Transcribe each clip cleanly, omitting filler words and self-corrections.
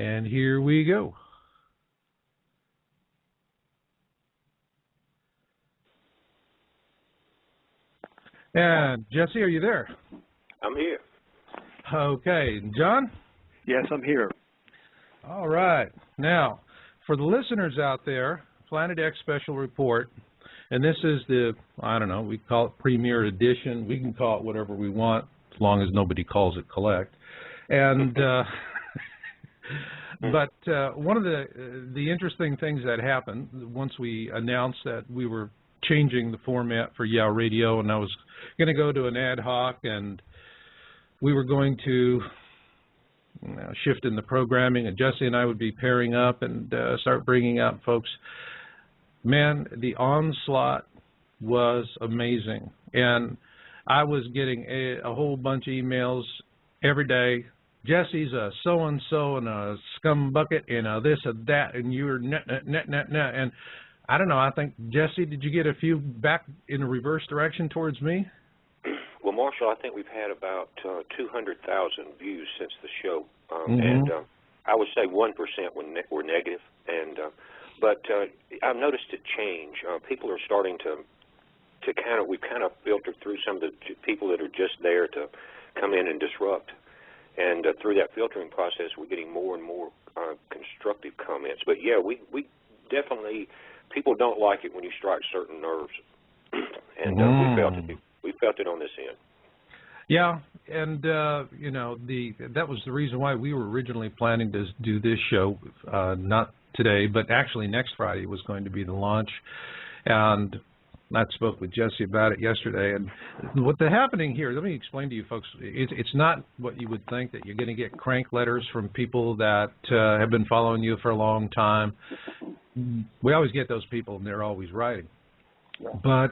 And here we go. And Jesse, are you there? I'm here. Okay. John? Yes, I'm here. All right. Now, for the listeners out there, Planet X Special Report, and this is the, I don't know, we call it Premier Edition. We can call it whatever we want as long as nobody calls it Collect. And but one of the interesting things that happened once we announced that we were changing the format for Yeah Radio, and I was going to go to an ad hoc, and we were going to shift in the programming, and Jesse and I would be pairing up and start bringing out folks. Man, the onslaught was amazing, and I was getting a whole bunch of emails every day. Jesse's a so-and-so and a scum bucket and a this and that, and you're net. And I don't know, I think, Jesse, did you get a few back in a reverse direction towards me? Well, Marshall, I think we've had about 200,000 views since the show, and I would say 1% were negative. And but I've noticed it change. People are starting to we've kind of filtered through some of the people that are just there to come in and disrupt. And through that filtering process, we're getting more and more constructive comments. But yeah, we definitely, people don't like it when you strike certain nerves, and we felt it on this end. Yeah, and you know, that was the reason why we were originally planning to do this show, not today, but actually next Friday was going to be the launch, and I spoke with Jesse about it yesterday. And what's happening here, let me explain to you folks, it's not what you would think, that you're going to get crank letters from people that have been following you for a long time. We always get those people, and they're always writing. But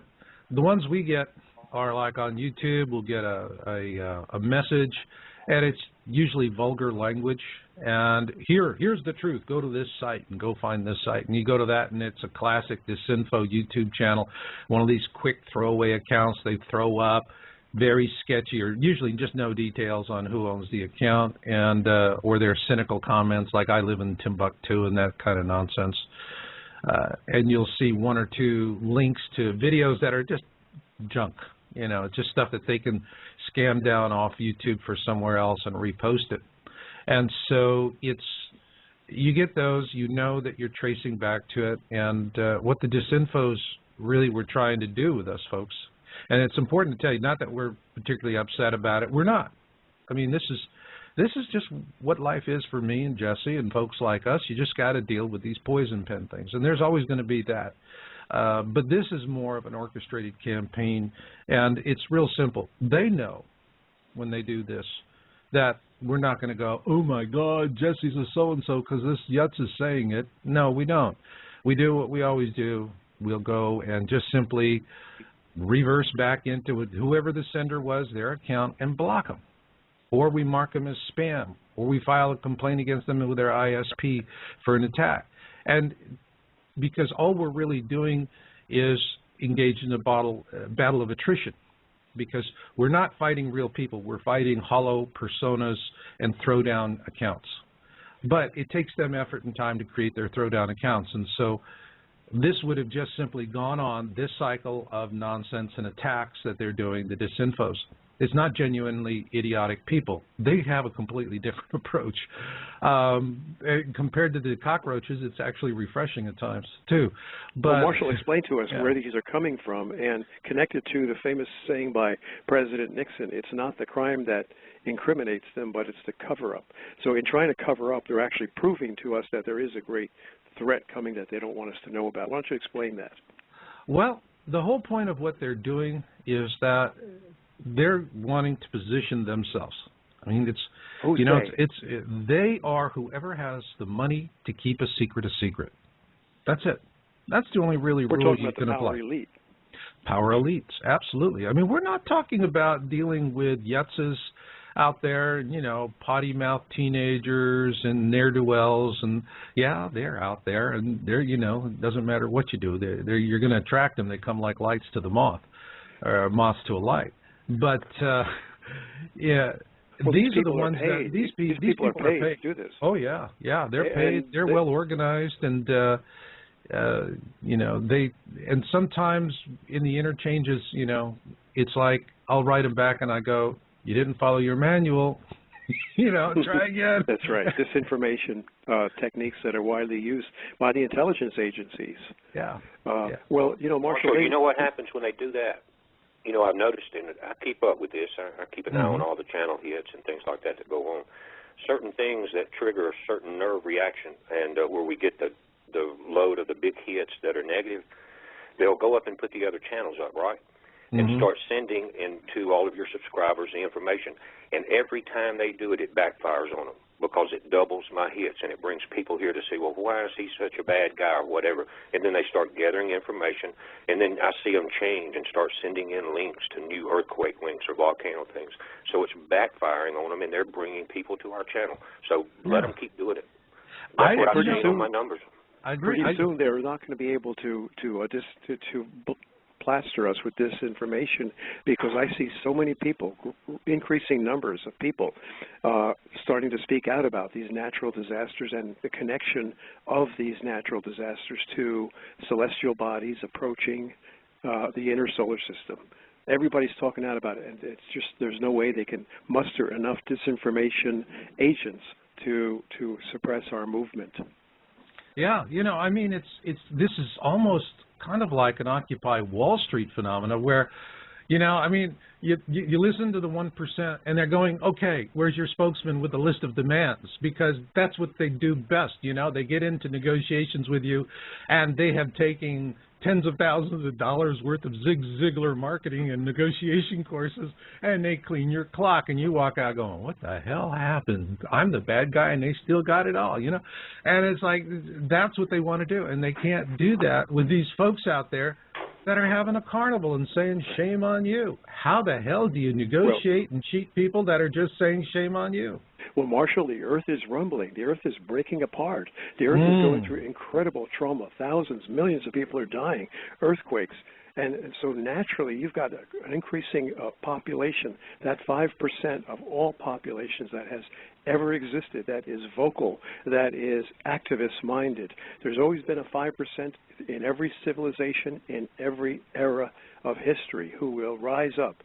the ones we get are like on YouTube. We'll get a message, and it's usually vulgar language. And here's the truth. Go to this site and go find this site. And you go to that, and it's a classic Disinfo YouTube channel, one of these quick throwaway accounts they throw up, very sketchy, or usually just no details on who owns the account, and or their cynical comments like I live in Timbuktu and that kind of nonsense. And you'll see one or two links to videos that are just junk. You know, it's just stuff that they can scam down off YouTube for somewhere else and repost it. And so you get those, you know that you're tracing back to it, and what the disinfos really were trying to do with us folks. And it's important to tell you, not that we're particularly upset about it. We're not. I mean, this is just what life is for me and Jesse and folks like us. You just got to deal with these poison pen things, and there's always going to be that. But this is more of an orchestrated campaign, and it's real simple. They know when they do this that we're not going to go, oh, my God, Jesse's a so-and-so because this Yutz is saying it. No, we don't. We do what we always do. We'll go and just simply reverse back into whoever the sender was, their account, and block them. Or we mark them as spam, or we file a complaint against them with their ISP for an attack. And because all we're really doing is engage in a battle of attrition, because we're not fighting real people. We're fighting hollow personas and throwdown accounts. But it takes them effort and time to create their throwdown accounts. And so this would have just simply gone on, this cycle of nonsense and attacks that they're doing, the disinfos. It's not genuinely idiotic people. They have a completely different approach. Compared to the cockroaches, it's actually refreshing at times, too. But, well, Marshall, explain to us where these are coming from, and connected to the famous saying by President Nixon, it's not the crime that incriminates them, but it's the cover-up. So in trying to cover up, they're actually proving to us that there is a great threat coming that they don't want us to know about. Why don't you explain that? Well, the whole point of what they're doing is that they're wanting to position themselves. I mean, Who's they are whoever has the money to keep a secret a secret. That's it. That's the only really rule you can apply. We're talking about the power elite. Power elites, absolutely. I mean, we're not talking about dealing with yutzes out there, you know, potty-mouthed teenagers and ne'er-do-wells, and yeah, they're out there, and they're, you know, it doesn't matter what you do, you're going to attract them. They come like lights to the moth, or moths to a light. But yeah, Well, these are the people are ones that paid. these people are paid paid to do this. Oh yeah, they're paid. They're well organized, and you know, and sometimes in the interchanges, you know, it's like I'll write them back and I go, "You didn't follow your manual." You know, try again. That's right. Disinformation techniques that are widely used by the intelligence agencies. Yeah. Well, you know, Marshall, you know what happens when they do that? You know, I've noticed, and I keep up with this. I keep an eye on all the channel hits and things like that go on. Certain things that trigger a certain nerve reaction, and where we get the load of the big hits that are negative, they'll go up and put the other channels up, right? And start sending into all of your subscribers the information. And every time they do it, it backfires on them because it doubles my hits, and it brings people here to see, well, why is he such a bad guy or whatever? And then they start gathering information, and then I see them change and start sending in links to new earthquake links or volcano things. So it's backfiring on them, and they're bringing people to our channel. So let them keep doing it. That's what I see on my numbers. I agree. Pretty soon they're not going to be able to plaster us with disinformation, because I see so many people, increasing numbers of people, starting to speak out about these natural disasters and the connection of these natural disasters to celestial bodies approaching the inner solar system. Everybody's talking out about it, and it's just there's no way they can muster enough disinformation agents to suppress our movement. Yeah, you know, I mean, this is almost kind of like an Occupy Wall Street phenomena where, you know, I mean, you listen to the 1% and they're going, okay, where's your spokesman with the list of demands? Because that's what they do best, you know. They get into negotiations with you, and they have taken tens of thousands of dollars worth of Zig Ziglar marketing and negotiation courses, and they clean your clock, and you walk out going, what the hell happened? I'm the bad guy, and they still got it all, you know? And it's like, that's what they want to do, and they can't do that with these folks out there that are having a carnival and saying, shame on you. How the hell do you negotiate and cheat people that are just saying, shame on you? Well, Marshall, the Earth is rumbling. The Earth is breaking apart. The Earth is going through incredible trauma. Thousands, millions of people are dying, earthquakes. And so naturally, you've got an increasing population. That 5% of all populations that has ever existed, that is vocal, that is activist-minded. There's always been a 5% in every civilization, in every era of history, who will rise up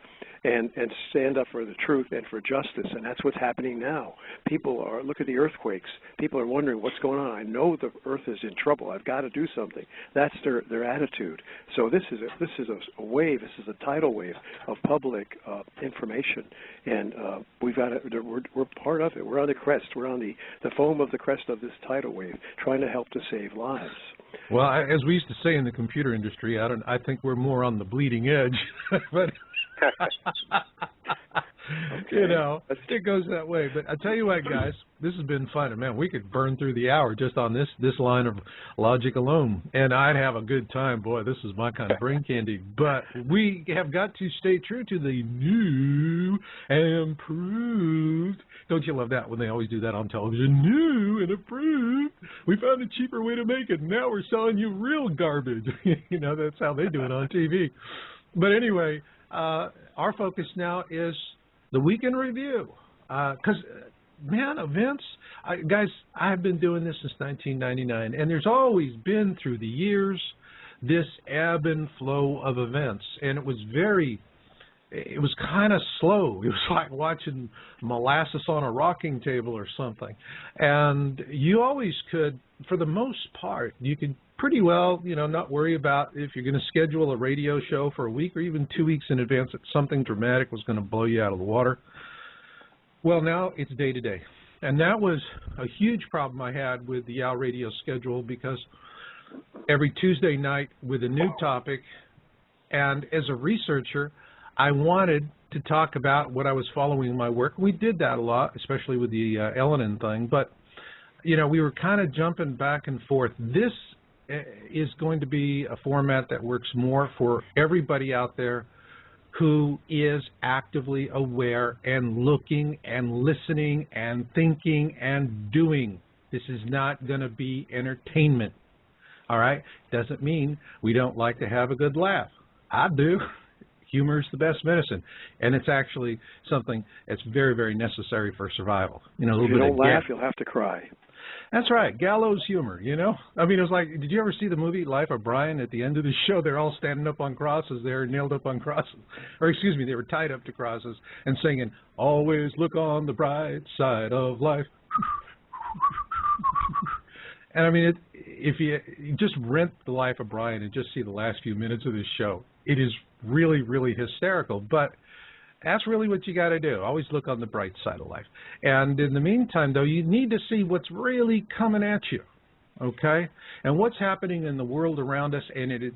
and stand up for the truth and for justice, and that's what's happening now. People are, look at the earthquakes. People are wondering what's going on. I know the Earth is in trouble. I've got to do something. That's their attitude. So this is a wave. This is a tidal wave of public information, and we've got we're part of it. We're on the crest. We're on the foam of the crest of this tidal wave, trying to help to save lives. Well, as we used to say in the computer industry, I think we're more on the bleeding edge, but you know, it goes that way. But I tell you what, guys, this has been fun. And man, we could burn through the hour just on this line of logic alone, and I'd have a good time. Boy, this is my kind of brain candy. But we have got to stay true to the new and improved. Don't you love that when they always do that on television? New and improved. We found a cheaper way to make it. Now we're selling you real garbage. You know, that's how they do it on TV. But anyway, our focus now is the weekend review. Because, man, events, guys, I've been doing this since 1999, and there's always been, through the years, this ebb and flow of events. And it was kind of slow. It was like watching molasses on a rocking table or something. And you always could, for the most part, you could pretty well, you know, not worry about if you're going to schedule a radio show for a week or even 2 weeks in advance that something dramatic was going to blow you out of the water. Well, now it's day to day. And that was a huge problem I had with the Al Radio schedule, because every Tuesday night with a new topic, and as a researcher, I wanted to talk about what I was following in my work. We did that a lot, especially with the Elenin thing, but, you know, we were kind of jumping back and forth. This is going to be a format that works more for everybody out there who is actively aware and looking and listening and thinking and doing. This is not going to be entertainment, all right? Doesn't mean we don't like to have a good laugh. I do. Humor is the best medicine, and it's actually something that's very, very necessary for survival. You know, a little if you bit don't of laugh, you'll have to cry. That's right, gallows humor, you know? I mean, it was like, did you ever see the movie Life of Brian? At the end of the show, they're all standing up on crosses. They're nailed up on crosses. Or, excuse me, they were tied up to crosses and singing, always look on the bright side of life. And, I mean, if you just rent The Life of Brian and just see the last few minutes of this show, it is really, really hysterical. But that's really what you got to do. Always look on the bright side of life. And in the meantime, though, you need to see what's really coming at you, okay? And what's happening in the world around us. And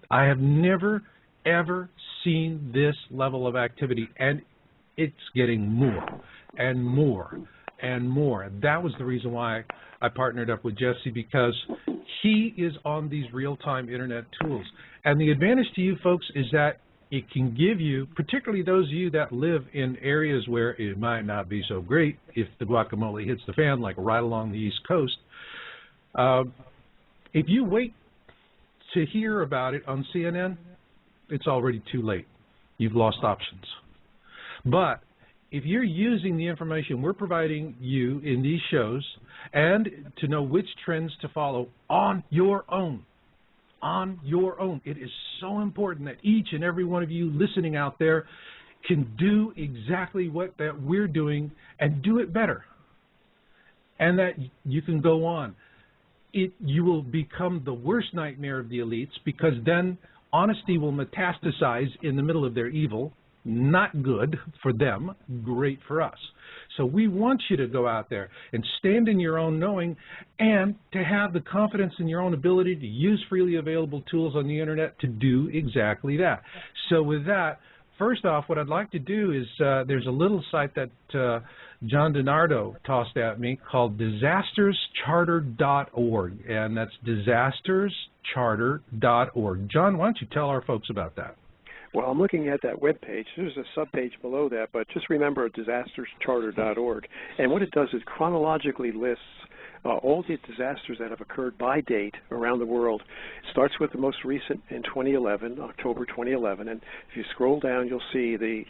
I have never, ever seen this level of activity. And it's getting more and more and more. And that was the reason why I partnered up with Jesse, because he is on these real-time Internet tools. And the advantage to you folks is that it can give you, particularly those of you that live in areas where it might not be so great if the guacamole hits the fan, like right along the East Coast. If you wait to hear about it on CNN, it's already too late. You've lost options. But if you're using the information we're providing you in these shows and to know which trends to follow on your own, it is so important that each and every one of you listening out there can do exactly what that we're doing and do it better. And that you can go on. You will become the worst nightmare of the elites, because then honesty will metastasize in the middle of their evil. Not good for them, great for us. So we want you to go out there and stand in your own knowing, and to have the confidence in your own ability to use freely available tools on the Internet to do exactly that. So with that, first off, what I'd like to do is there's a little site that John DiNardo tossed at me called disasterscharter.org, and that's disasterscharter.org. John, why don't you tell our folks about that? Well, I'm looking at that web page. There's a sub-page below that, but just remember disasterscharter.org. And what it does is chronologically lists all the disasters that have occurred by date around the world. It starts with the most recent in 2011, October 2011, and if you scroll down, you'll see the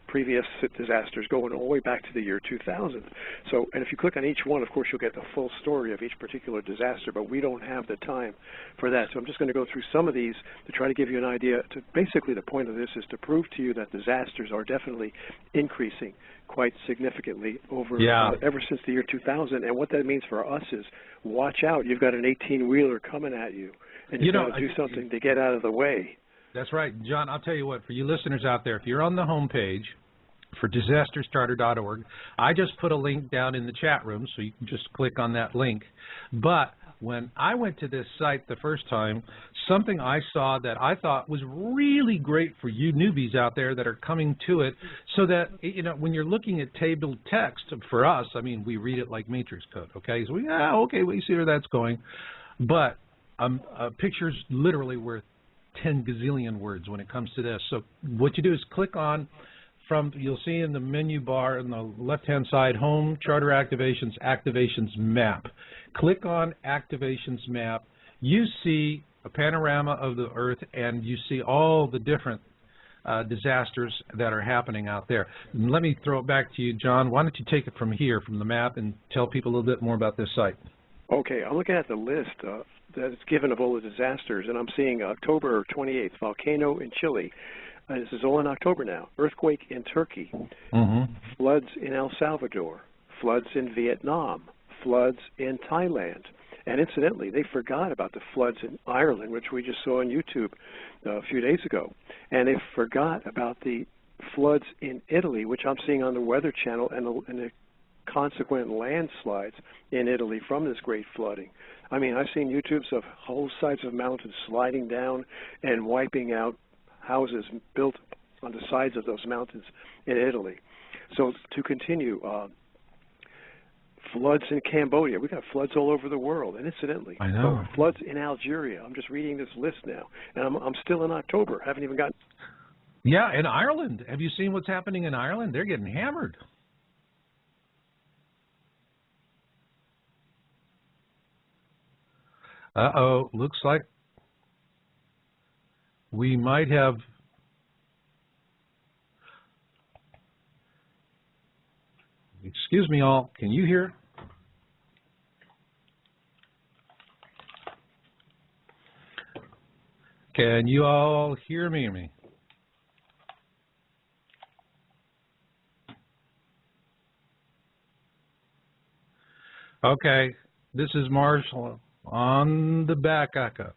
previous disasters going all the way back to the year 2000. So, and if you click on each one, of course, you'll get the full story of each particular disaster, but we don't have the time for that. So I'm just going to go through some of these to try to give you an idea. Basically, the point of this is to prove to you that disasters are definitely increasing quite significantly over ever since the year 2000. And what that means for us is, watch out. You've got an 18-wheeler coming at you, and you've got to do something to get out of the way. That's right. John, I'll tell you what, for you listeners out there, if you're on the home page for disasterscharter.org, I just put a link down in the chat room, so you can just click on that link. But when I went to this site the first time, something I saw that I thought was really great for you newbies out there that are coming to it, so that, you know, when you're looking at tabled text, for us, I mean, we read it like matrix code, okay? So we see where that's going. But a picture's literally worth 10 gazillion words when it comes to this. So what you do is click on, you'll see in the menu bar on the left-hand side, Home, Charter Activations, Activations Map. Click on Activations Map. You see a panorama of the Earth, and you see all the different disasters that are happening out there. And let me throw it back to you, John. Why don't you take it from here, from the map, and tell people a little bit more about this site. Okay, I'm looking at the list that is given of all the disasters, and I'm seeing October 28th, volcano in Chile. This is all in October now. Earthquake in Turkey, floods in El Salvador, floods in Vietnam, floods in Thailand. And incidentally, they forgot about the floods in Ireland, which we just saw on YouTube a few days ago. And they forgot about the floods in Italy, which I'm seeing on the Weather Channel, and the consequent landslides in Italy from this great flooding. I mean, I've seen YouTubes of whole sides of mountains sliding down and wiping out houses built on the sides of those mountains in Italy. So to continue, floods in Cambodia. We've got floods all over the world. And incidentally, I know. Floods in Algeria. I'm just reading this list now, and I'm still in October. Haven't even gotten. Yeah, in Ireland. Have you seen what's happening in Ireland? They're getting hammered. Uh-oh, looks like we might have Excuse me all, can you hear? Can you all hear me? Okay, this is Marshall on the backup.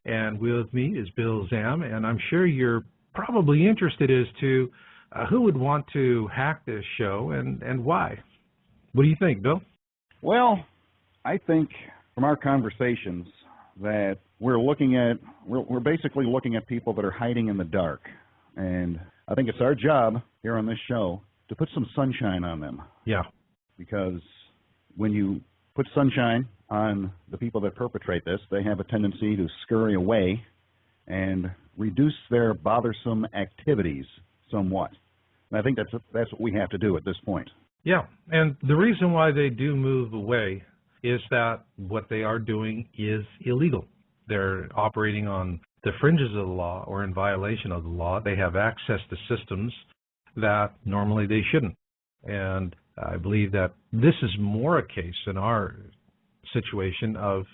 And with me is Bill Zam, and I'm sure you're probably interested as to who would want to hack this show and why. What do you think, Bill? Well, I think from our conversations that we're basically looking at people that are hiding in the dark. And I think it's our job here on this show to put some sunshine on them. Yeah. Because when you put sunshine on the people that perpetrate this, they have a tendency to scurry away and reduce their bothersome activities somewhat. And I think that's what we have to do at this point. Yeah, and the reason why they do move away is that what they are doing is illegal. They're operating on the fringes of the law or in violation of the law. They have access to systems that normally they shouldn't. And I believe that this is more a case in our situation of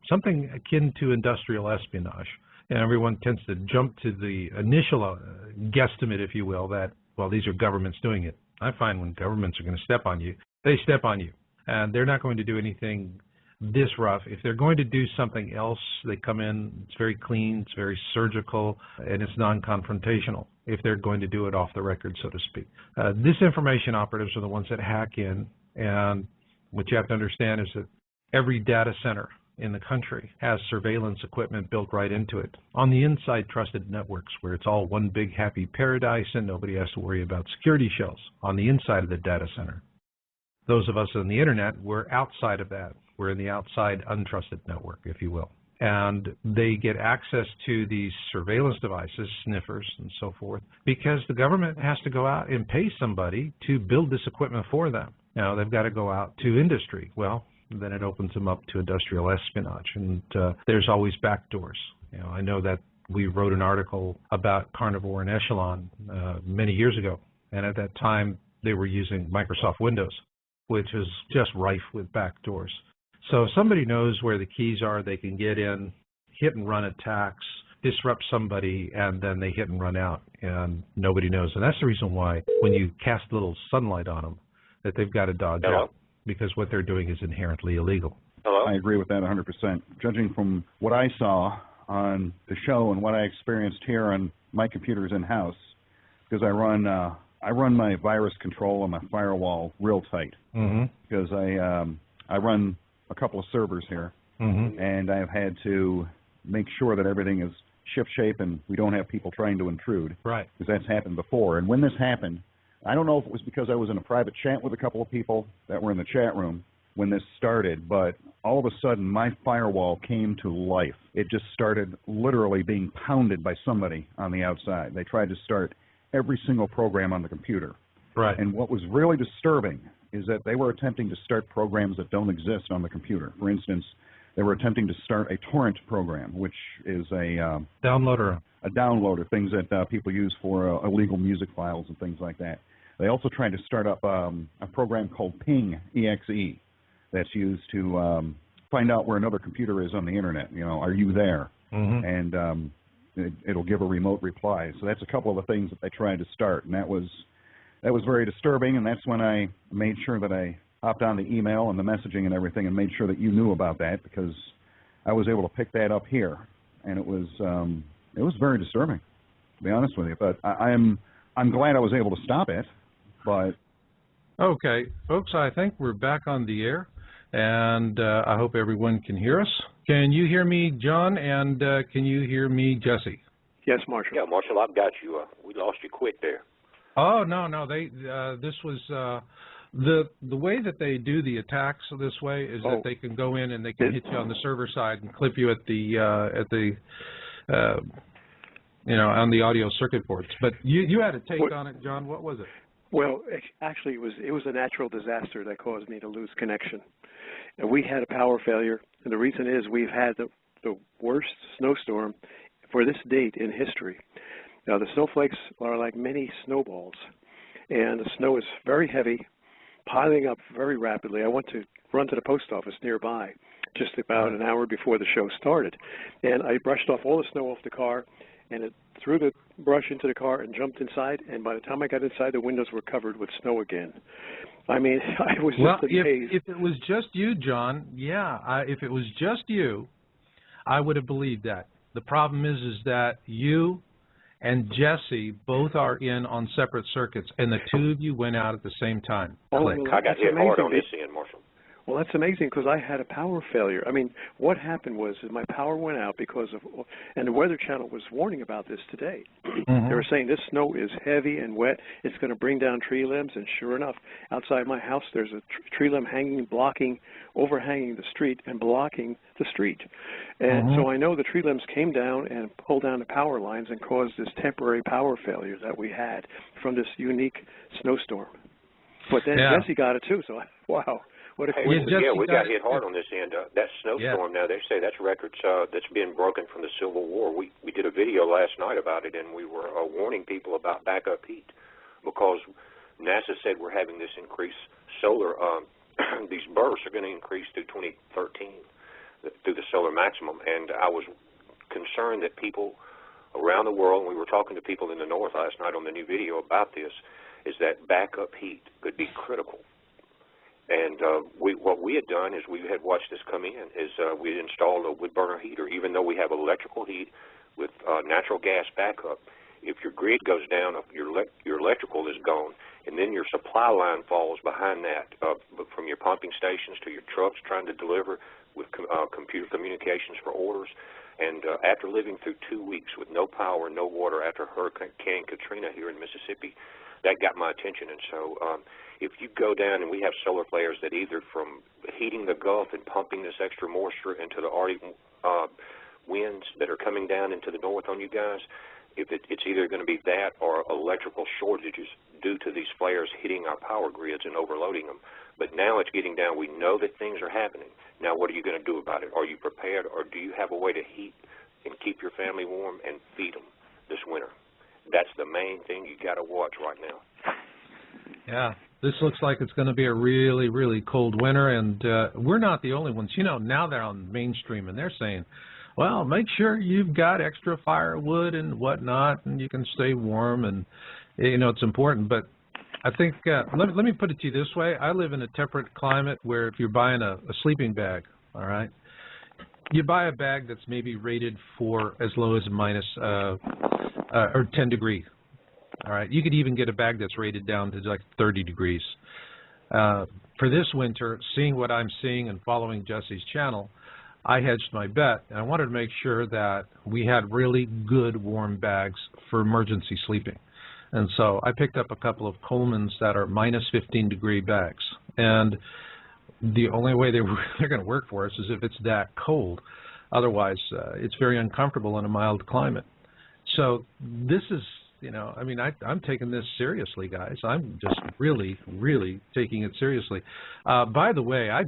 something akin to industrial espionage. And everyone tends to jump to the initial guesstimate, if you will, that, well, these are governments doing it. I find when governments are going to step on you, they step on you. And they're not going to do anything this rough. If they're going to do something else, they come in, it's very clean, it's very surgical, and it's non-confrontational if they're going to do it off the record, so to speak. Disinformation operatives are the ones that hack in, and what you have to understand is that every data center in the country has surveillance equipment built right into it. On the inside, trusted networks where it's all one big happy paradise and nobody has to worry about security shells on the inside of the data center. Those of us on the internet, we're outside of that. We're in the outside untrusted network, if you will. And they get access to these surveillance devices, sniffers and so forth, because the government has to go out and pay somebody to build this equipment for them. Now, they've got to go out to industry. Well, then it opens them up to industrial espionage, and there's always backdoors. I know that we wrote an article about Carnivore and Echelon many years ago, and at that time they were using Microsoft Windows, which is just rife with backdoors. So if somebody knows where the keys are, they can get in, hit and run attacks, disrupt somebody, and then they hit and run out, and nobody knows. And that's the reason why when you cast a little sunlight on them, that they've got to dodge out, because what they're doing is inherently illegal. Hello? I agree with that 100%. Judging from what I saw on the show and what I experienced here on my computers in-house, because I run my virus control on my firewall real tight, because I run a couple of servers here, and I've had to make sure that everything is ship-shape and we don't have people trying to intrude, right? Because that's happened before. And when this happened, I don't know if it was because I was in a private chat with a couple of people that were in the chat room when this started, but all of a sudden my firewall came to life. It just started literally being pounded by somebody on the outside. They tried to start every single program on the computer. Right. And what was really disturbing is that they were attempting to start programs that don't exist on the computer. For instance, they were attempting to start a torrent program, which is a downloader, things that people use for illegal music files and things like that. They also tried to start up a program called Ping, EXE, that's used to find out where another computer is on the internet. Are you there? And it'll give a remote reply. So that's a couple of the things that they tried to start, and that was very disturbing. And that's when I made sure that I hopped on the email and the messaging and everything, and made sure that you knew about that, because I was able to pick that up here, and it was very disturbing, to be honest with you. But I'm glad I was able to stop it. But okay, folks, I think we're back on the air, and I hope everyone can hear us. Can you hear me, John, and can you hear me, Jesse? Yes, Marshall. Yeah, Marshall, I've got you. We lost you quick there. Oh, no, this was the way that they do the attacks this way is that they can go in and they can hit you on the server side and clip you at the on the audio circuit boards. But you had a take on it, John. What was it? Well, actually, it was a natural disaster that caused me to lose connection. And we had a power failure, and the reason is we've had the worst snowstorm for this date in history. Now, the snowflakes are like mini snowballs, and the snow is very heavy, piling up very rapidly. I went to run to the post office nearby just about an hour before the show started, and I brushed off all the snow off the car, and it threw the brush into the car and jumped inside, and by the time I got inside, the windows were covered with snow again. I mean, I was just amazed. If it was just you, John, if it was just you, I would have believed that. The problem is that you and Jesse both are in on separate circuits, and the two of you went out at the same time. I got hit hard on this end, Marshall. Well, that's amazing because I had a power failure. I mean, what happened was my power went out because of, and the Weather Channel was warning about this today. They were saying this snow is heavy and wet. It's going to bring down tree limbs, and sure enough, outside my house there's a tree limb overhanging the street and blocking the street. And so I know the tree limbs came down and pulled down the power lines and caused this temporary power failure that we had from this unique snowstorm. But then Jesse got it too, so wow. We got hit hard on this end. That snowstorm, now they say that's records that's been broken from the Civil War. We did a video last night about it, and we were warning people about backup heat because NASA said we're having this increased solar, these bursts are going to increase through 2013, through the solar maximum. And I was concerned that people around the world, and we were talking to people in the north last night on the new video about this, is that backup heat could be critical. And what we had done is we had watched this come in, is we had installed a wood burner heater. Even though we have electrical heat with natural gas backup, if your grid goes down, your electrical is gone, and then your supply line falls behind that, from your pumping stations to your trucks trying to deliver with computer communications for orders. And after living through 2 weeks with no power, no water after Hurricane Katrina here in Mississippi, that got my attention. And so if you go down, and we have solar flares that either from heating the Gulf and pumping this extra moisture into the Arctic winds that are coming down into the north on you guys, if it's either going to be that or electrical shortages due to these flares hitting our power grids and overloading them. But now it's getting down. We know that things are happening. Now what are you going to do about it? Are you prepared, or do you have a way to heat and keep your family warm and feed them this winter? That's the main thing you got to watch right now. Yeah, this looks like it's going to be a really, really cold winter, and we're not the only ones. You know, now they're on mainstream, and they're saying, well, make sure you've got extra firewood and whatnot, and you can stay warm, and, you know, it's important. But I think, let me put it to you this way. I live in a temperate climate where if you're buying a sleeping bag, all right, you buy a bag that's maybe rated for as low as minus or 10 degrees. All right, you could even get a bag that's rated down to like 30 degrees. For this winter, seeing what I'm seeing and following Jesse's channel, I hedged my bet, and I wanted to make sure that we had really good warm bags for emergency sleeping. And so I picked up a couple of Coleman's that are minus 15 degree bags. And the only way they're going to work for us is if it's that cold. Otherwise, it's very uncomfortable in a mild climate. So this is, you know, I mean, I'm taking this seriously, guys. I'm just really, really taking it seriously. By the way, I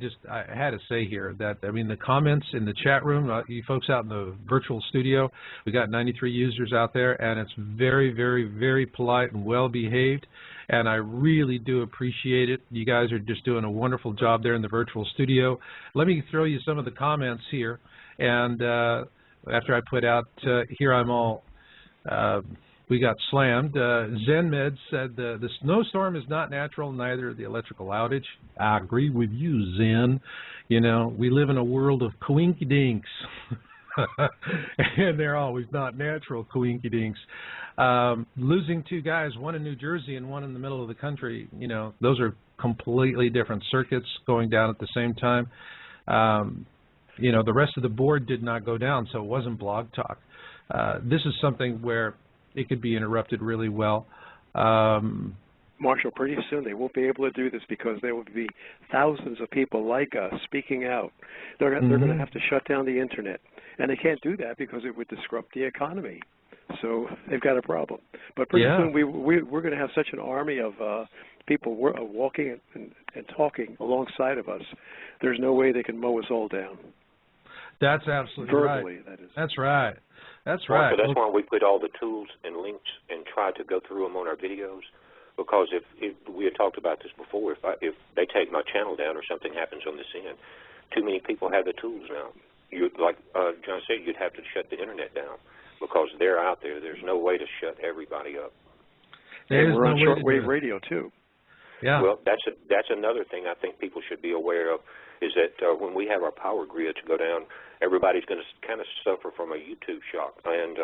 had to say here that, I mean, the comments in the chat room, you folks out in the virtual studio, we got 93 users out there, and it's very, very, very polite and well-behaved, and I really do appreciate it. You guys are just doing a wonderful job there in the virtual studio. Let me throw you some of the comments here, and after I put out, here I'm all... we got slammed. ZenMed said the snowstorm is not natural, neither the electrical outage. I agree with you, Zen. You know, we live in a world of coinky-dinks. And they're always not natural coinky-dinks. Losing two guys, one in New Jersey and one in the middle of the country, you know, those are completely different circuits going down at the same time. You know, the rest of the board did not go down, so it wasn't Blog Talk. This is something where it could be interrupted really well. Marshall, pretty soon they won't be able to do this because there will be thousands of people like us speaking out. They're going to have to shut down the Internet. And they can't do that because it would disrupt the economy. So they've got a problem. But pretty soon we're going to have such an army of people walking and talking alongside of us. There's no way they can mow us all down. That's absolutely verbally, right. That is. That's right. That's right. right. So that's why we put all the tools and links and try to go through them on our videos. Because if we had talked about this before, if they take my channel down or something happens on this end, too many people have the tools now. Like John said, you'd have to shut the internet down because they're out there. There's no way to shut everybody up. And we're on shortwave radio too. Yeah. Well, that's another thing I think people should be aware of is that when we have our power grids go down, everybody's going to kind of suffer from a YouTube shock, and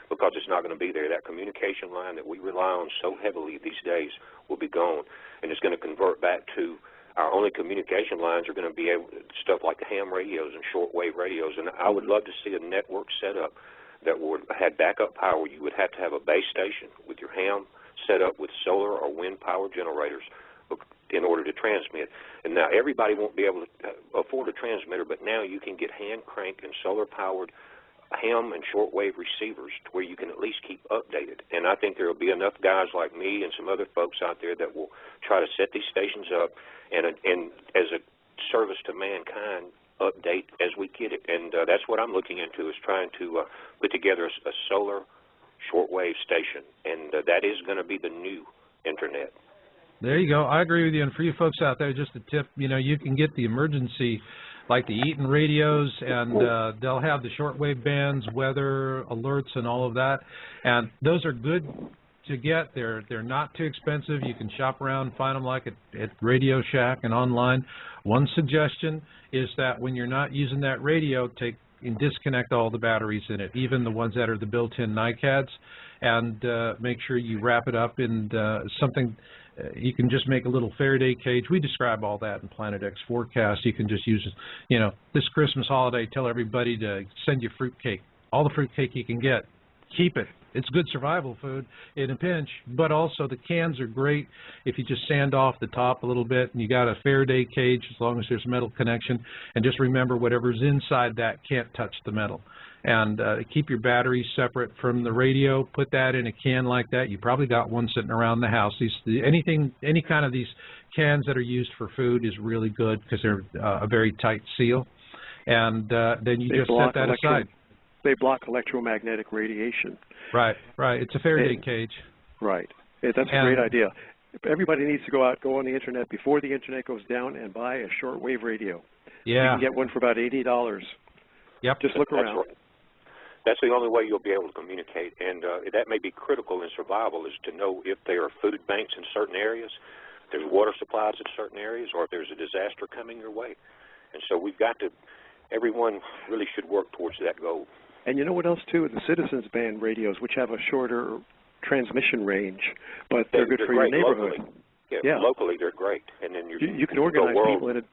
because it's not going to be there. That communication line that we rely on so heavily these days will be gone, and it's going to convert back to our only communication lines are going to be able to, stuff like ham radios and shortwave radios, and I would love to see a network set up that had backup power. You would have to have a base station with your ham set up with solar or wind power generators in order to transmit. And now everybody won't be able to afford a transmitter, but now you can get hand crank and solar powered ham and shortwave receivers to where you can at least keep updated. And I think there will be enough guys like me and some other folks out there that will try to set these stations up and as a service to mankind, update as we get it. And that's what I'm looking into, is trying to put together a solar shortwave station, and that is going to be the new internet. There you go. I agree with you. And for you folks out there, just a tip, you can get the emergency, like the Eaton radios, and they'll have the shortwave bands, weather alerts, and all of that. And those are good to get. They're not too expensive. You can shop around, find them like at Radio Shack and online. One suggestion is that when you're not using that radio, take and disconnect all the batteries in it, even the ones that are the built-in NiCads, and make sure you wrap it up in something. You can just make a little Faraday cage. We describe all that in Planet X Forecast. You can just use, this Christmas holiday, tell everybody to send you fruitcake, all the fruitcake you can get. Keep it. It's good survival food in a pinch, but also the cans are great if you just sand off the top a little bit and you got a Faraday cage as long as there's metal connection. And just remember, whatever's inside that can't touch the metal. And keep your batteries separate from the radio. Put that in a can like that. You probably got one sitting around the house. Any kind of these cans that are used for food is really good because they're a very tight seal. And then you just set that aside. They block electromagnetic radiation. Right. It's a Faraday cage. Right. That's a great idea. Everybody needs to go on the internet before the internet goes down and buy a shortwave radio. Yeah. You can get one for about $80. Yep. Just look around. Right. That's the only way you'll be able to communicate, and that may be critical in survival, is to know if there are food banks in certain areas, if there's water supplies in certain areas, or if there's a disaster coming your way. And so everyone really should work towards that goal. And you know what else, too? The citizens band radios, which have a shorter transmission range, but they're good for your neighborhood. Locally. Yeah, locally they're great. And then you can organize people in it.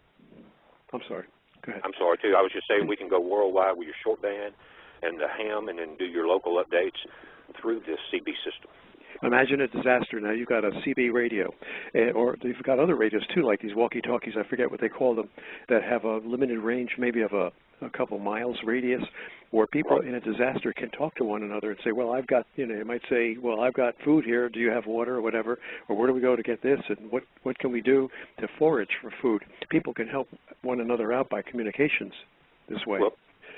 I'm sorry. Go ahead. I'm sorry, too. I was just saying we can go worldwide with your short band and the ham, and then do your local updates through this CB system. Imagine a disaster. Now you've got a CB radio, or you've got other radios too, like these walkie-talkies, I forget what they call them, that have a limited range, maybe of a couple miles radius, where people in a disaster can talk to one another and say, well, I've got, you might say, well, I've got food here, do you have water or whatever, or where do we go to get this, and what can we do to forage for food? People can help one another out by communications this way. Well,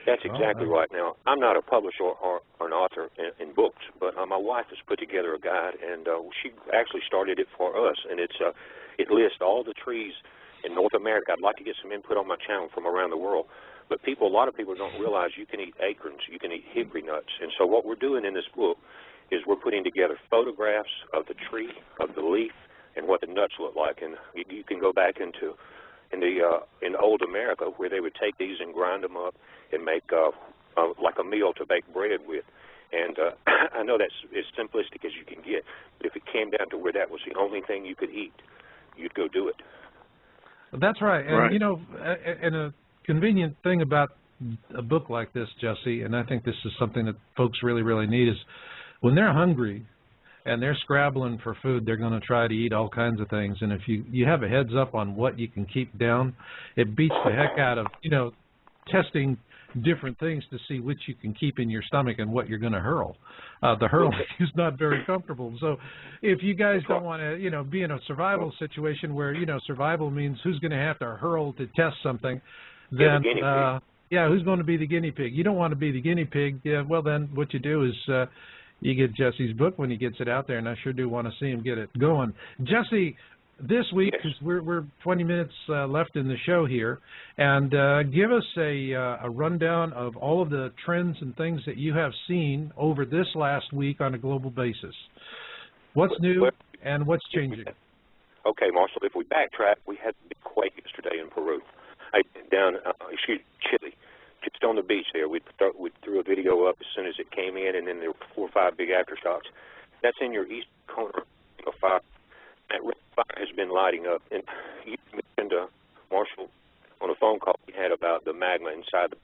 that's exactly right. Now, I'm not a publisher or an author in books, but my wife has put together a guide, and she actually started it for us, and it lists all the trees in North America. I'd like to get some input on my channel from around the world, but a lot of people don't realize you can eat acorns, you can eat hickory nuts, and so what we're doing in this book is we're putting together photographs of the tree, of the leaf, and what the nuts look like, and you can go back in old America where they would take these and grind them up and make like a meal to bake bread with. And I know that's as simplistic as you can get, but if it came down to where that was the only thing you could eat, you'd go do it. That's right. And, and a convenient thing about a book like this, Jesse, and I think this is something that folks really, really need, is when they're hungry and they're scrabbling for food, they're going to try to eat all kinds of things. And if you have a heads up on what you can keep down, it beats the heck out of, testing different things to see which you can keep in your stomach and what you're going to hurl. The hurling is not very comfortable. So if you guys don't want to, be in a survival situation where, survival means who's going to have to hurl to test something, then Yeah, who's going to be the guinea pig? You don't want to be the guinea pig. Yeah, well, then what you do is you get Jesse's book when he gets it out there, and I sure do want to see him get it going. Jesse, this week, because we're 20 minutes left in the show here, and give us a rundown of all of the trends and things that you have seen over this last week on a global basis. What's new and what's changing? Okay, Marshall, if we backtrack, we had a big quake yesterday in Peru. Chile, just on the beach there. We threw a video up as soon as it came in, and then there were 4 or 5 big aftershocks. That's in your east corner of fire. That red fire has been lighting up. And you mentioned, Marshall, on a phone call we had about the magma inside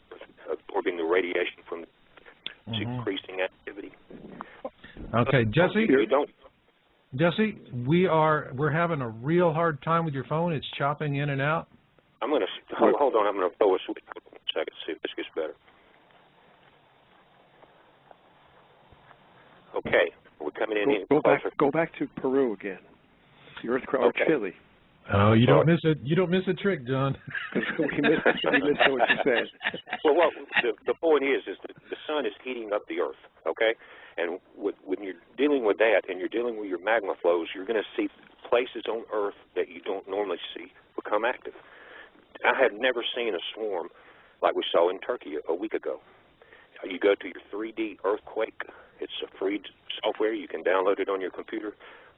absorbing the radiation from increasing activity. Okay, Jesse. Jesse, we're having a real hard time with your phone. It's chopping in and out. I'm going to hold on. I'm going to throw a switch for 1 second to see if this gets better. Okay, we're coming in. Go back to Peru again. The earthquake, or Chile. Oh, you don't miss it. You don't miss a trick, John. we missed what you said. Well, the point is that the sun is heating up the earth. Okay, and when you're dealing with that, and you're dealing with your magma flows, you're going to see places on Earth that you don't normally see become active. I have never seen a swarm like we saw in Turkey a week ago. You go to your 3D earthquake. It's a free software. You can download it on your computer,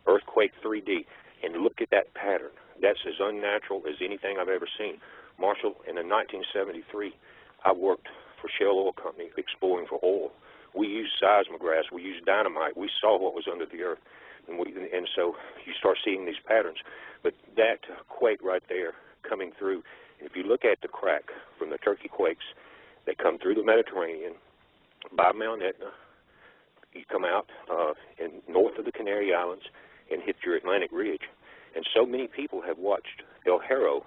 Earthquake 3D, and look at that pattern. That's as unnatural as anything I've ever seen. Marshall, in 1973, I worked for Shell Oil Company exploring for oil. We used seismographs. We used dynamite. We saw what was under the earth. And so you start seeing these patterns. But that quake right there coming through, if you look at the crack from the Turkey quakes that come through the Mediterranean by Mount Etna, you come out north of the Canary Islands and hit your Atlantic Ridge. And so many people have watched El Hierro.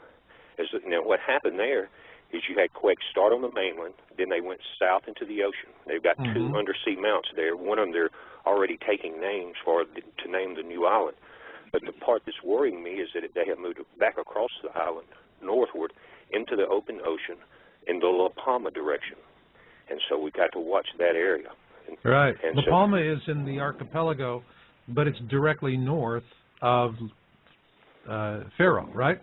Now, what happened there is you had quakes start on the mainland, then they went south into the ocean. They've got 2 undersea mounts there. One of them, they're already taking names to name the new island. But the part that's worrying me is that they have moved back across the island, northward, into the open ocean, in the La Palma direction. And so we got to watch that area. Right. La Palma is in the archipelago, but it's directly north of Faro, right?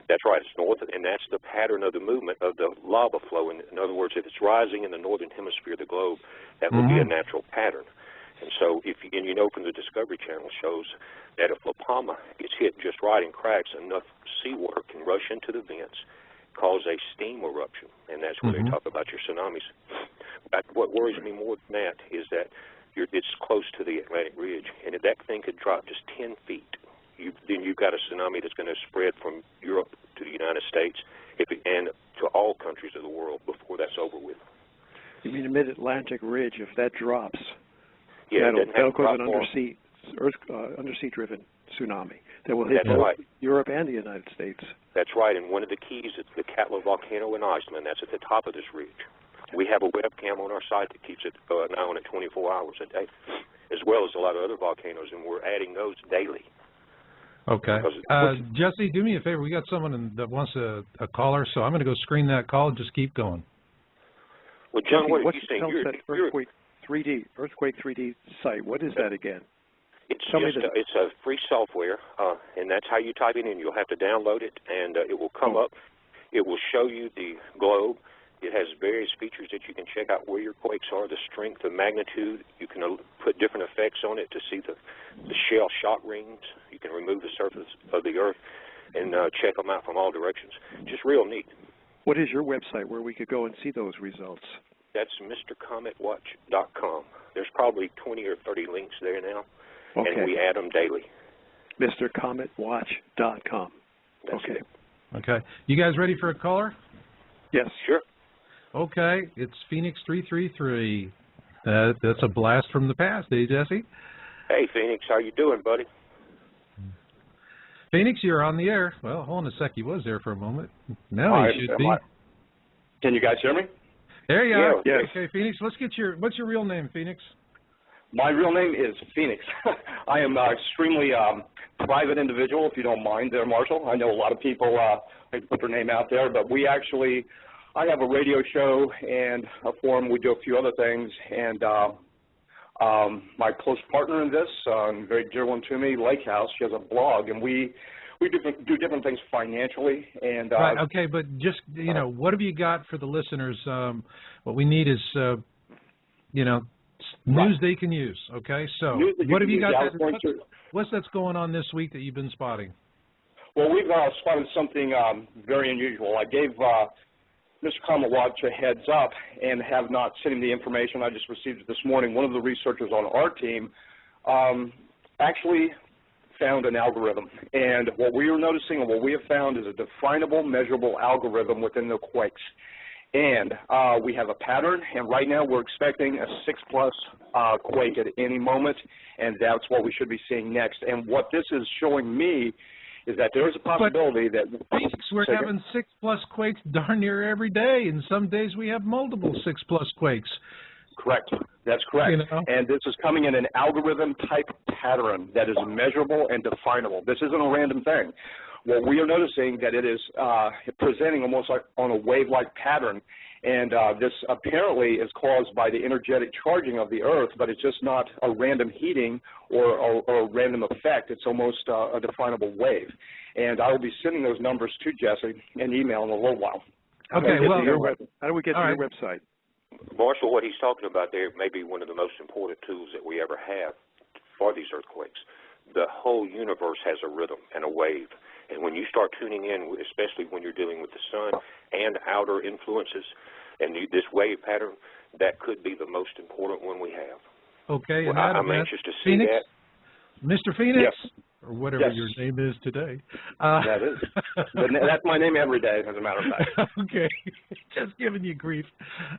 That's right. It's north, and that's the pattern of the movement of the lava flow. In other words, if it's rising in the northern hemisphere of the globe, that would be a natural pattern. And so, and you know from the Discovery Channel shows that if La Palma gets hit just right and cracks, enough seawater can rush into the vents, cause a steam eruption, and that's where they talk about your tsunamis. But what worries me more than that is that it's close to the Atlantic Ridge, and if that thing could drop just 10 feet, then you've got a tsunami that's going to spread from Europe to the United States and to all countries of the world before that's over with. You mean the Mid-Atlantic Ridge, if that drops, yeah, that'll cause an undersea-driven tsunami that will hit both Europe and the United States. That's right, and one of the keys is the Katla volcano in Iceland. That's at the top of this ridge. We have a webcam on our site that keeps it an eye on it 24 hours a day, as well as a lot of other volcanoes, and we're adding those daily. Okay. Jesse, do me a favor. We got someone that wants a caller, so I'm going to go screen that call and just keep going. Well, John, what are you saying? That Earthquake 3D site. What is that again? It's a free software, and that's how you type it in. You'll have to download it, and it will come up. It will show you the globe. It has various features that you can check out where your quakes are, the strength, the magnitude. You can put different effects on it to see the shell shock rings. You can remove the surface of the earth and check them out from all directions. Just real neat. What is your website where we could go and see those results? That's MrCometWatch.com. There's probably 20 or 30 links there now, and we add them daily. MrCometWatch.com. Okay. Okay. You guys ready for a caller? Yes. Sure. Okay. It's Phoenix 333. That's a blast from the past, eh, Jesse? Hey, Phoenix. How you doing, buddy? Phoenix, you're on the air. Well, hold on a sec. He was there for a moment. Now he should be. Can you guys hear me? There you are. Yes. Okay, Phoenix. What's your real name, Phoenix? My real name is Phoenix. I am an extremely private individual, if you don't mind there, Marshall. I know a lot of people put their name out there, but we actually I have a radio show and a forum. We do a few other things, and my close partner in this, very dear one to me, Lake House, she has a blog, and we do different things financially. And right, okay, but just, you know, what have you got for the listeners? What we need is, you know, news they can use, okay? So what have you got? What's that's going on this week that you've been spotting? Well, we've spotted something very unusual. I gave Mr. Kamawatch a heads up and have not sent him the information. I just received it this morning. One of the researchers on our team actually found an algorithm. And what we are noticing and what we have found is a definable, measurable algorithm within the quakes. And we have a pattern, and right now we're expecting a 6+ quake at any moment, and that's what we should be seeing next. And what this is showing me is that there is a possibility that we're having 6+ quakes darn near every day, and some days we have multiple 6+ quakes. Correct. That's correct. You know? And this is coming in an algorithm-type pattern that is measurable and definable. This isn't a random thing. What we are noticing that it is presenting almost like on a wave-like pattern, and this apparently is caused by the energetic charging of the Earth, but it's just not a random heating or a random effect. It's almost a definable wave. And I will be sending those numbers to Jesse in email in a little while. Okay, well, how do we get to your website? Marshall, what he's talking about there may be one of the most important tools that we ever have for these earthquakes. The whole universe has a rhythm and a wave. And when you start tuning in, especially when you're dealing with the sun and outer influences and this wave pattern, that could be the most important one we have. Okay. Well, and I'm anxious to see Phoenix? that. Mr. Phoenix? Yes. Or whatever Yes. your name is today. That is. That's my name every day, as a matter of fact. Okay. Just giving you grief.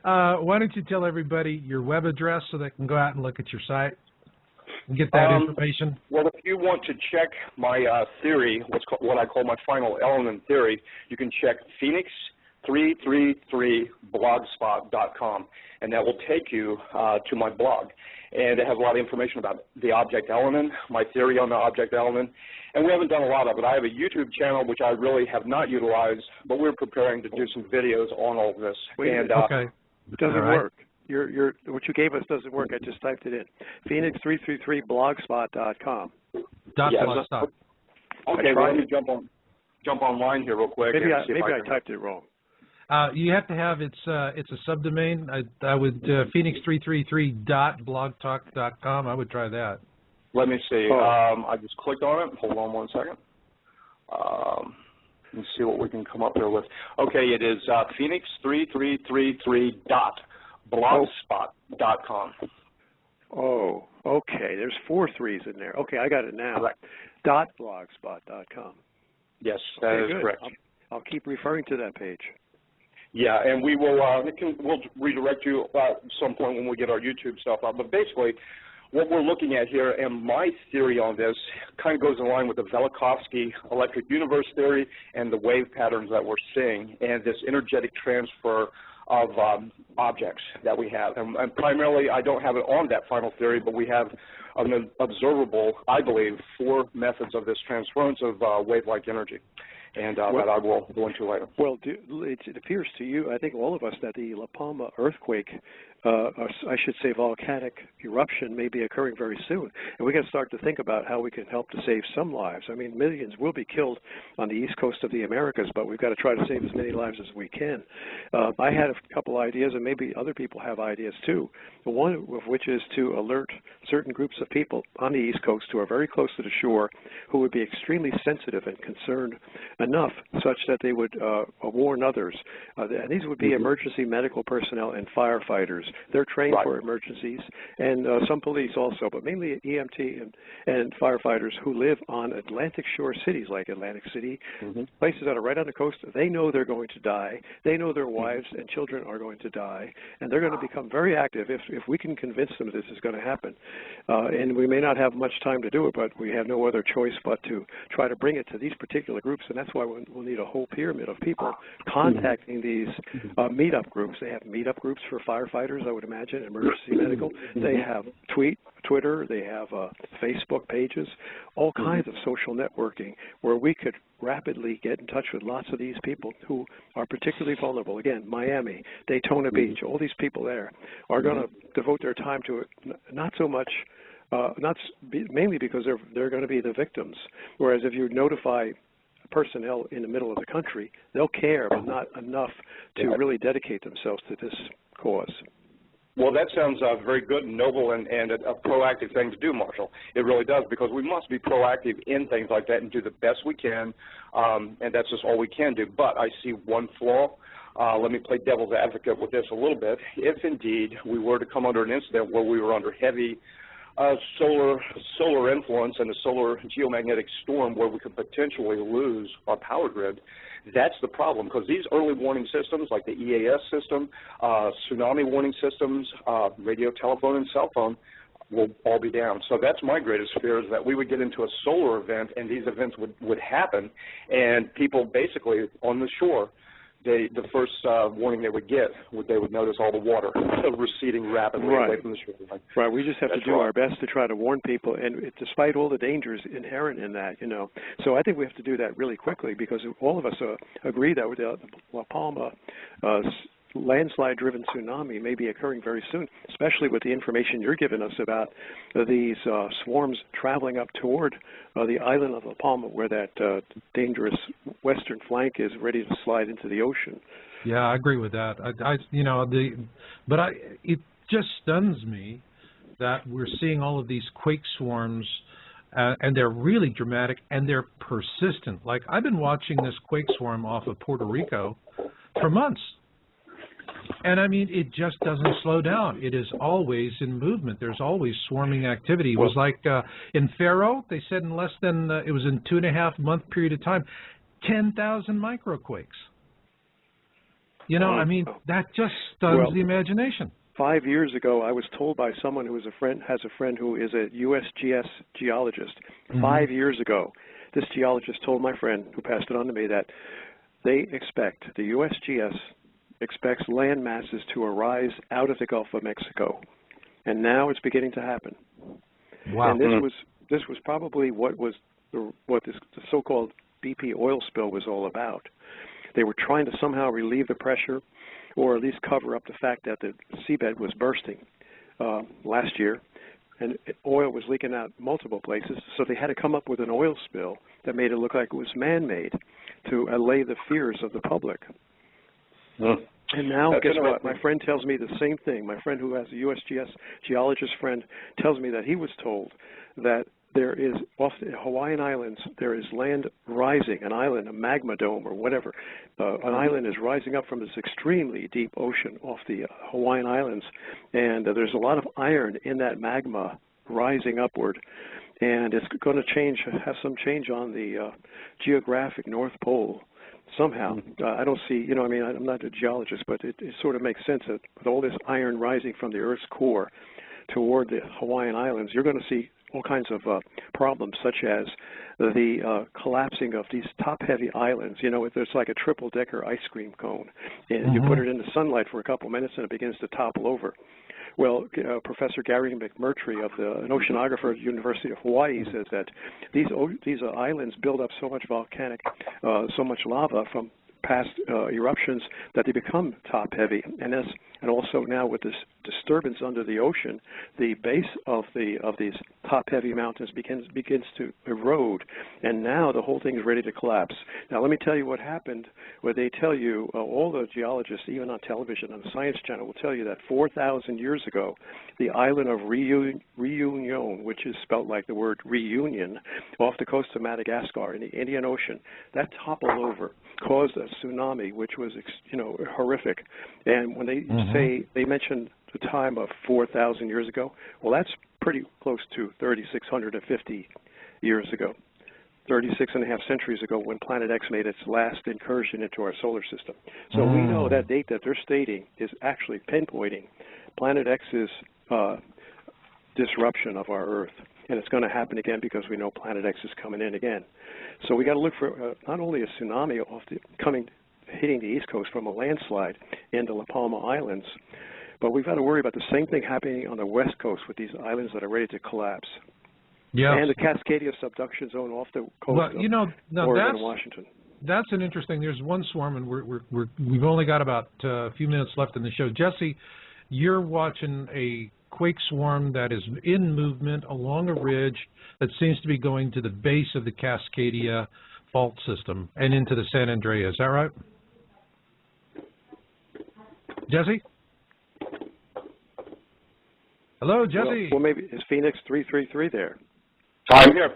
Why don't you tell everybody your web address so they can go out and look at your site and get that information? Well, if you want to check my theory, what I call my final element theory, you can check Phoenix333blogspot.com, and that will take you to my blog. And it has a lot of information about the object element, my theory on the object element, and we haven't done a lot of it. I have a YouTube channel, which I really have not utilized, but we're preparing to do some videos on all of this. Okay. It doesn't work. What you gave us doesn't work. I just typed it in. Phoenix333blogspot.com. .blogspot. Okay, well, let me jump online here real quick. Maybe and see if I typed it wrong. You have to have it's a subdomain. I would Phoenix333.blogtalk.com. I would try that. Let me see. I just clicked on it. Hold on one second. Let's see what we can come up here with. Okay, it is Phoenix333.blogspot.com. Oh, okay. There's 4 3s in there. Okay, I got it now. Correct. .blogspot.com. Yes, that is correct. I'll keep referring to that page. Yeah, and we will we'll redirect you at some point when we get our YouTube stuff out. But basically, what we're looking at here, and my theory on this kind of goes in line with the Velikovsky electric universe theory and the wave patterns that we're seeing, and this energetic transfer of objects that we have. And primarily, I don't have it on that final theory, but we have an observable, I believe, 4 methods of this transference of wave-like energy. And that I will go into later. Well, it appears to you, I think all of us, that the La Palma earthquake, I should say volcanic eruption, may be occurring very soon. And we got to start to think about how we can help to save some lives. I mean, millions will be killed on the east coast of the Americas, but we've got to try to save as many lives as we can. I had a couple ideas, and maybe other people have ideas too, one of which is to alert certain groups of people on the east coast who are very close to the shore who would be extremely sensitive and concerned enough such that they would warn others. And these would be emergency medical personnel and firefighters. They're trained for emergencies, and some police also, but mainly EMT and firefighters who live on Atlantic shore cities like Atlantic City, places that are right on the coast. They know they're going to die. They know their wives and children are going to die, and they're going to become very active if we can convince them this is going to happen. And we may not have much time to do it, but we have no other choice but to try to bring it to these particular groups, and that's why we'll need a whole pyramid of people contacting these meetup groups. They have meetup groups for firefighters centers, I would imagine, emergency medical. They have Twitter, they have Facebook pages, all kinds of social networking where we could rapidly get in touch with lots of these people who are particularly vulnerable. Again, Miami, Daytona Beach, all these people there are going to devote their time to it, not so much mainly because they're going to be the victims. Whereas if you notify personnel in the middle of the country, they'll care, but not enough to really dedicate themselves to this cause. Well, that sounds very good and noble and a proactive thing to do, Marshall. It really does, because we must be proactive in things like that and do the best we can, and that's just all we can do. But I see one flaw. Let me play devil's advocate with this a little bit. If indeed we were to come under an incident where we were under heavy solar influence and a solar geomagnetic storm where we could potentially lose our power grid, that's the problem, because these early warning systems like the EAS system, tsunami warning systems, radio, telephone, and cell phone will all be down. So that's my greatest fear, is that we would get into a solar event and these events would happen, and people basically on the shore, the first warning they would get, they would notice all the water receding rapidly away from the shore. Right. We just have to do our best to try to warn people, and despite all the dangers inherent in that, So I think we have to do that really quickly, because all of us agree that with the La Palma landslide-driven tsunami may be occurring very soon, especially with the information you're giving us about these swarms traveling up toward the island of La Palma, where that dangerous western flank is ready to slide into the ocean. Yeah, I agree with that. It just stuns me that we're seeing all of these quake swarms, and they're really dramatic and they're persistent. Like, I've been watching this quake swarm off of Puerto Rico for months. And I mean, it just doesn't slow down. It is always in movement. There's always swarming activity. It was like in Faro, they said in less than, it was in 2.5 month period of time, 10,000 microquakes. I mean, that just stuns the imagination. 5 years ago, I was told by someone who has a friend who is a USGS geologist. 5 years ago, this geologist told my friend, who passed it on to me, that the USGS expects land masses to arise out of the Gulf of Mexico, and now it's beginning to happen. Wow! And this was probably what the so-called BP oil spill was all about. They were trying to somehow relieve the pressure, or at least cover up the fact that the seabed was bursting last year, and oil was leaking out multiple places. So they had to come up with an oil spill that made it look like it was man-made to allay the fears of the public. And now, guess what? My friend tells me the same thing. My friend who has a USGS geologist friend tells me that he was told that there is, off the Hawaiian Islands, there is land rising, an island, a magma dome or whatever. An island is rising up from this extremely deep ocean off the Hawaiian Islands, and there's a lot of iron in that magma rising upward. And it's going to have some change on the geographic North Pole. Somehow, I don't see, I'm not a geologist, but it sort of makes sense that with all this iron rising from the Earth's core toward the Hawaiian Islands, you're going to see all kinds of problems, such as the collapsing of these top-heavy islands. There's like a triple-decker ice cream cone, and you put it in the sunlight for a couple of minutes, and it begins to topple over. Well, Professor Gary McMurtry, an oceanographer at the University of Hawaii, says that these islands build up so much so much lava from past eruptions that they become top-heavy, and also now with this disturbance under the ocean, the base of these top-heavy mountains begins to erode, and now the whole thing is ready to collapse. Now, let me tell you what happened. Where they tell you, all the geologists, even on television, on the Science Channel, will tell you that 4,000 years ago, the island of Reunion, which is spelled like the word reunion, off the coast of Madagascar in the Indian Ocean, that toppled over, caused a tsunami, which was horrific. And when they mentioned the time of 4,000 years ago, well, that's pretty close to 3,650 years ago, 36.5 centuries ago, when Planet X made its last incursion into our solar system. So we know that date that they're stating is actually pinpointing Planet X's disruption of our Earth. And it's going to happen again because we know Planet X is coming in again. So we got to look for not only a tsunami hitting the East Coast from a landslide into La Palma Islands, But we've got to worry about the same thing happening on the West Coast with these islands that are ready to collapse. Yeah. And the Cascadia subduction zone off the coast you know, of Oregon and Washington. That's an interesting. There's one swarm, and we've only got about a few minutes left in the show. Jesse, you're watching a quake swarm that is in movement along a ridge that seems to be going to the base of the Cascadia fault system and into the San Andreas. Is that right? Jesse? Hello, Jesse. Well, maybe is Phoenix 333 there? I'm here.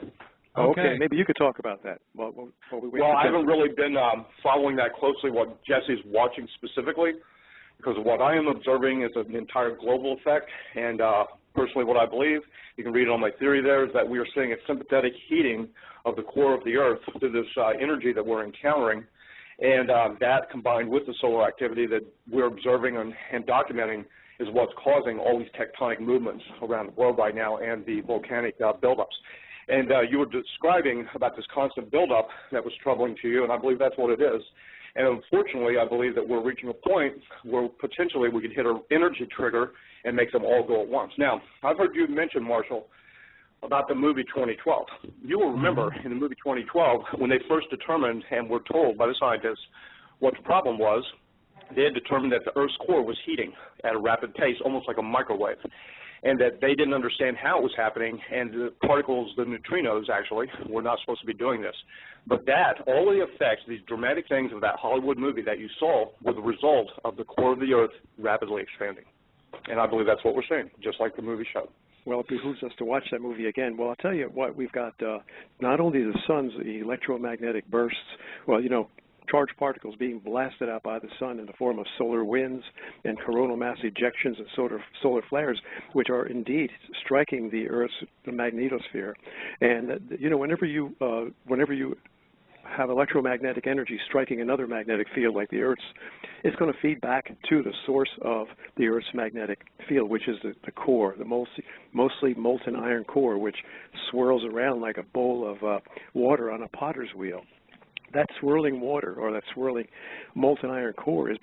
Okay, maybe you could talk about that. Well, I haven't really been following that closely, what Jesse's watching specifically, because what I am observing is an entire global effect, and personally what I believe, you can read it on my theory there, is that we are seeing a sympathetic heating of the core of the Earth through this energy that we're encountering, and that combined with the solar activity that we're observing and documenting is what's causing all these tectonic movements around the globe right now and the volcanic buildups. And you were describing about this constant buildup that was troubling to you, and I believe that's what it is. And unfortunately, I believe that we're reaching a point where potentially we could hit an energy trigger and make them all go at once. Now, I've heard you mention, Marshall, about the movie 2012. You will remember in the movie 2012, when they first determined and were told by the scientists what the problem was, they had determined that the Earth's core was heating at a rapid pace, almost like a microwave, and that they didn't understand how it was happening, and the particles, the neutrinos actually, were not supposed to be doing this. But that, all of the effects, these dramatic things of that Hollywood movie that you saw were the result of the core of the Earth rapidly expanding. And I believe that's what we're seeing, just like the movie showed. Well, it behooves us to watch that movie again. Well, I'll tell you what, we've got not only the sun's electromagnetic bursts, well, you know, charged particles being blasted out by the sun in the form of solar winds and coronal mass ejections and solar flares, which are indeed striking the Earth's magnetosphere. And you know, whenever you have electromagnetic energy striking another magnetic field like the Earth's, it's going to feed back to the source of the Earth's magnetic field, which is the core, the mostly molten iron core, which swirls around like a bowl of water on a potter's wheel. That swirling water, or that swirling molten iron core, is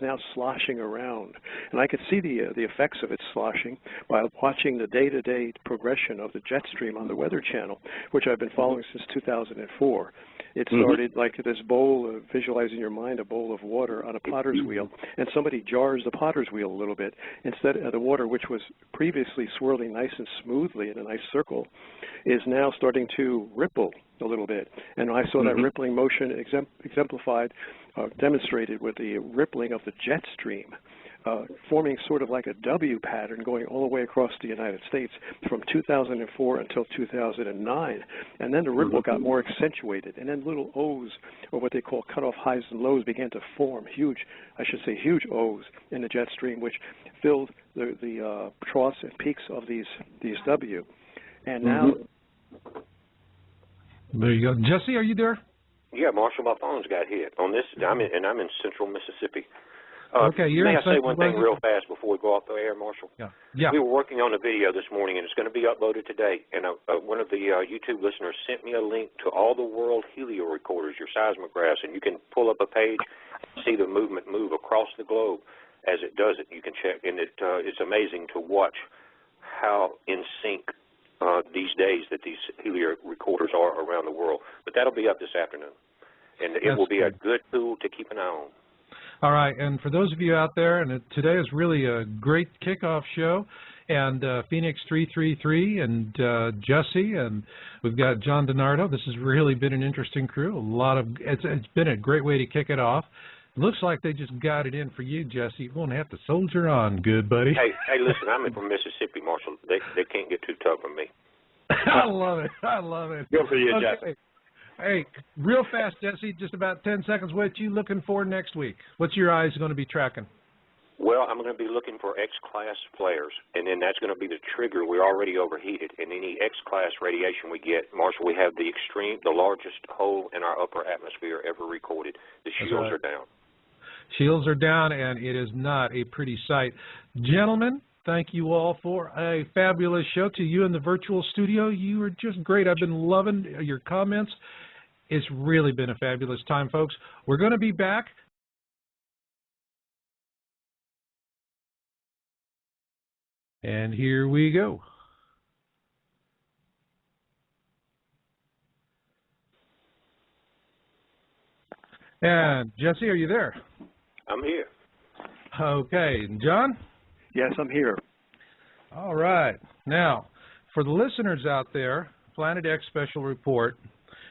now sloshing around, and I could see the effects of its sloshing by watching the day-to-day progression of the jet stream on the Weather Channel, which I've been following since 2004. It started like this bowl, visualize in your mind a bowl of water on a potter's wheel, and somebody jars the potter's wheel a little bit. Instead of the water, which was previously swirling nice and smoothly in a nice circle, is now starting to ripple a little bit. And I saw that rippling motion exemplified, demonstrated with the rippling of the jet stream, forming sort of like a W pattern going all the way across the United States from 2004 until 2009. And then the ripple got more accentuated, and then little O's, or what they call cutoff highs and lows, began to form, huge O's in the jet stream, which filled the troughs and peaks of these W. And now... There you go. Jesse, are you there? Yeah, Marshall, my phone's got hit. On this, I'm in central Mississippi. Okay, you're may I say one thing real fast before we go off the air, Marshall? Yeah. We were working on a video this morning, and it's going to be uploaded today. And one of the YouTube listeners sent me a link to all the world helio recorders, your seismographs, and you can pull up a page, see the movement move across the globe as it does it. You can check, and it's amazing to watch how in sync these days that these helio recorders are around the world. But that'll be up this afternoon, and it will be a good tool to keep an eye on. All right, and for those of you out there, and today is really a great kickoff show, and Phoenix 333 and Jesse, and we've got John DiNardo. This has really been an interesting crew. It's been a great way to kick it off. Looks like they just got it in for you, Jesse. You're going to have to soldier on, good buddy. Hey, listen, I'm from Mississippi, Marshall. They can't get too tough on me. I love it. Good for you, Jesse. Hey, real fast, Jesse, just about 10 seconds. What are you looking for next week? What's your eyes going to be tracking? Well, I'm going to be looking for X-class flares, and then that's going to be the trigger. We're already overheated, and any X-class radiation we get, Marshall, we have the largest hole in our upper atmosphere ever recorded. The shields are down. Shields are down, and it is not a pretty sight. Gentlemen, thank you all for a fabulous show. To you in the virtual studio, you are just great. I've been loving your comments. It's really been a fabulous time, folks. We're going to be back. And here we go. And Jesse, are you there? I'm here. Okay. John? Yes, I'm here. All right. Now, for the listeners out there, Planet X Special Report,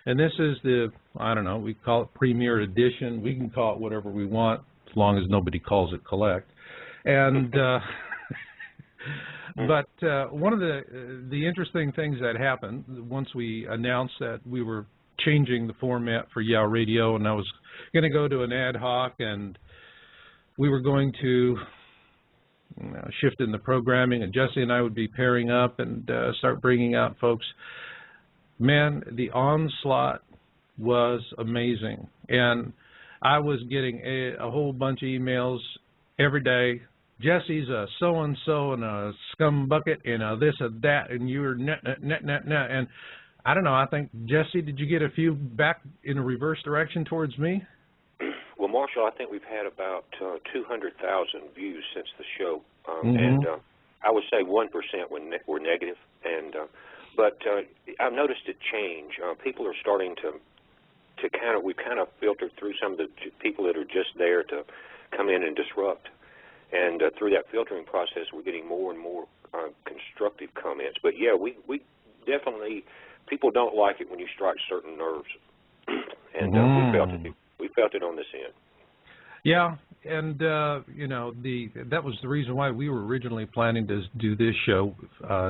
and this is the, I don't know, we call it Premier Edition. We can call it whatever we want as long as nobody calls it Collect. And but one of the interesting things that happened once we announced that we were changing the format for Yow Radio, and I was going to go to an ad hoc, and we were going to shift in the programming, and Jesse and I would be pairing up and start bringing out folks. Man, the onslaught was amazing, and I was getting a whole bunch of emails every day. Jesse's a so-and-so and a scum bucket and a this and that, and you're net. And I don't know, I think, Jesse, did you get a few back in a reverse direction towards me? Well, Marshall, I think we've had about 200,000 views since the show, and I would say 1% were negative. And but I've noticed a change. People are starting to we've kind of filtered through some of the people that are just there to come in and disrupt. And through that filtering process, we're getting more and more constructive comments. But yeah, we definitely, people don't like it when you strike certain nerves, and we felt it on this end. Yeah, and you know, that was the reason why we were originally planning to do this show,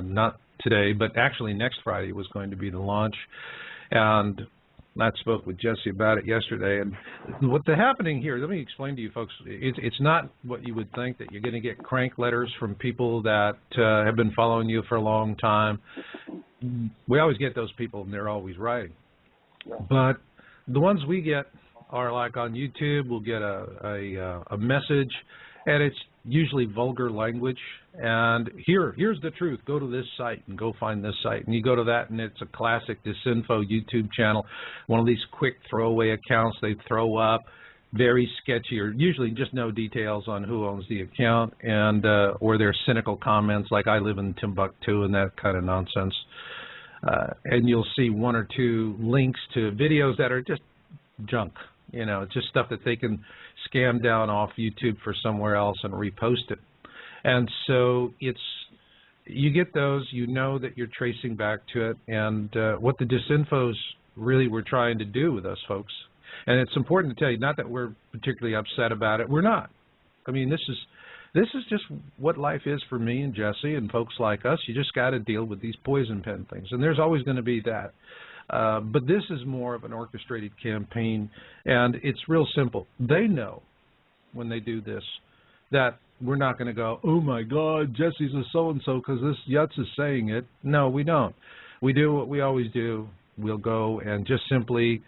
not today, but actually next Friday was going to be the launch. And I spoke with Jesse about it yesterday, and what's happening here, let me explain to you folks, it's not what you would think, that you're going to get crank letters from people that have been following you for a long time. We always get those people, and they're always writing. But the ones we get are like on YouTube. We'll get a message, and it's usually vulgar language. And here's the truth. Go to this site and go find this site. And you go to that, and it's a classic Disinfo YouTube channel, one of these quick throwaway accounts they throw up, very sketchy, or usually just no details on who owns the account, and or their cynical comments like "I live in Timbuktu" and that kind of nonsense. And you'll see one or two links to videos that are just junk. You know, just stuff that they can scam down off YouTube for somewhere else and repost it. And so you get those, you know that you're tracing back to it, and what the Disinfos really were trying to do with us folks. And it's important to tell you, not that we're particularly upset about it. We're not. I mean, this is just what life is for me and Jesse and folks like us. You just got to deal with these poison pen things, and there's always going to be that. But this is more of an orchestrated campaign, and it's real simple. They know when they do this that we're not going to go, oh, my God, Jesse's a so-and-so because this Yutz is saying it. No, we don't. We do what we always do. We'll go and just simply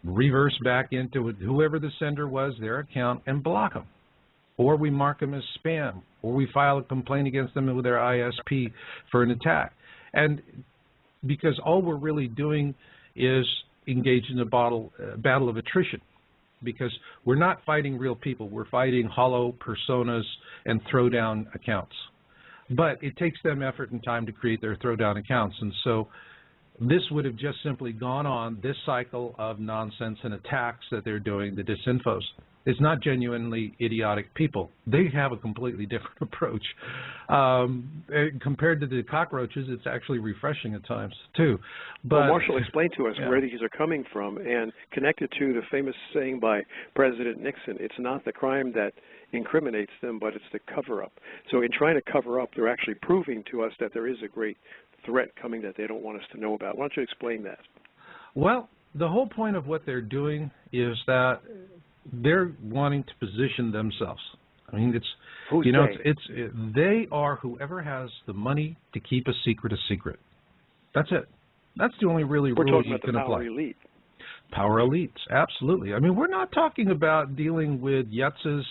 reverse back into whoever the sender was, their account, and block them. Or we mark them as spam, or we file a complaint against them with their ISP for an attack. And because all we're really doing is engage in a battle of attrition, because we're not fighting real people. We're fighting hollow personas and throwdown accounts. But it takes them effort and time to create their throwdown accounts. And so this would have just simply gone on, this cycle of nonsense and attacks that they're doing, the Disinfos. It's not genuinely idiotic people. They have a completely different approach. Compared to the cockroaches, it's actually refreshing at times, too. But, well, Marshall, explain to us where these are coming from, and connected to the famous saying by President Nixon, it's not the crime that incriminates them, but it's the cover-up. So in trying to cover up, they're actually proving to us that there is a great threat coming that they don't want us to know about. Why don't you explain that? Well, the whole point of what they're doing is that they're wanting to position themselves. I mean, Who's they are whoever has the money to keep a secret. That's it. That's the only really rule you can apply. We're talking about the power elite. Power elites, absolutely. I mean, we're not talking about dealing with yutzes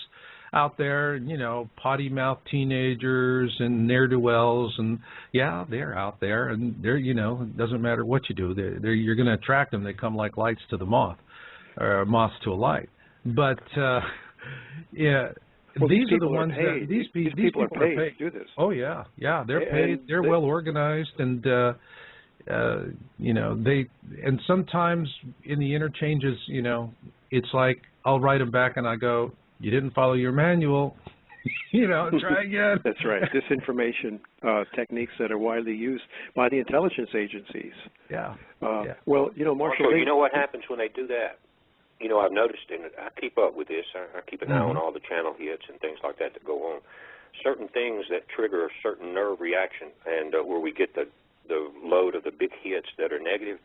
out there, you know, potty-mouthed teenagers and ne'er-do-wells, and yeah, they're out there, and they're, you know, it doesn't matter what you do. You're going to attract them. They come like lights to the moth, or moths to a light. But yeah, Well, these are the people ones paid. that these people are paid to do this. Oh yeah, they're paid. They're well organized, and you know, and sometimes in the interchanges, you know, it's like I'll write them back and I go, "You didn't follow your manual." You know, try again. That's right. Disinformation techniques that are widely used by the intelligence agencies. Yeah. Well, you know, Marshall, you know what happens when they do that? You know, I've noticed, and I keep up with this. I keep an eye on all the channel hits and things like that go on. Certain things that trigger a certain nerve reaction, and where we get the load of the big hits that are negative,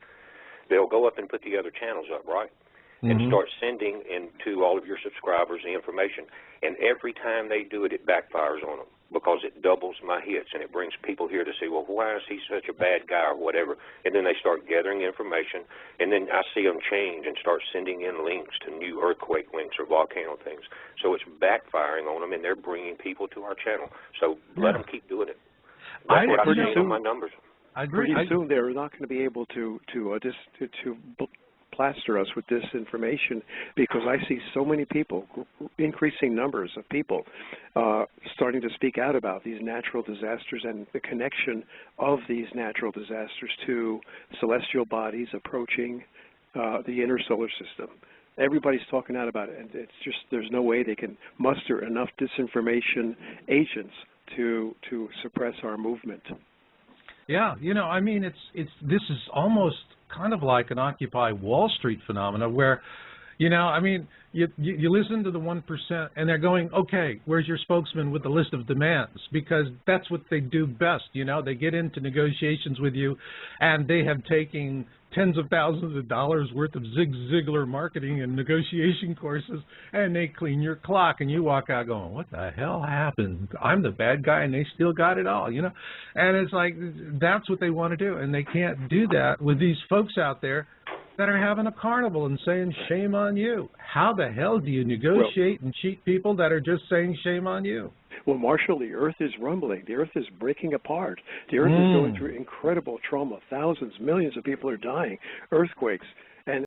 they'll go up and put the other channels up, right? And start sending into all of your subscribers the information. And every time they do it, it backfires on them because it doubles my hits, and it brings people here to say, well, why is he such a bad guy or whatever? And then they start gathering information, and then I see them change and start sending in links to new earthquake links or volcano things. So it's backfiring on them, and they're bringing people to our channel. So let them keep doing it. That's what I see on my numbers. I agree. Pretty soon they're not going to be able to plaster us with disinformation, because I see so many people, increasing numbers of people, starting to speak out about these natural disasters and the connection of these natural disasters to celestial bodies approaching the inner solar system. Everybody's talking out about it, and it's just there's no way they can muster enough disinformation agents to suppress our movement. Yeah, you know, I mean, this is almost kind of like an Occupy Wall Street phenomena where, you know, I mean, you listen to the 1% and they're going, okay, where's your spokesman with the list of demands? Because that's what they do best, you know. They get into negotiations with you, and they have taken tens of thousands of dollars worth of Zig Ziglar marketing and negotiation courses, and they clean your clock, and you walk out going, what the hell happened? I'm the bad guy, and they still got it all, you know. And it's like, that's what they want to do, and they can't do that with these folks out there that are having a carnival and saying, shame on you. How the hell do you negotiate and cheat people that are just saying, shame on you? Well, Marshall, the Earth is rumbling. The Earth is breaking apart. The Earth is going through incredible trauma. Thousands, millions of people are dying. Earthquakes.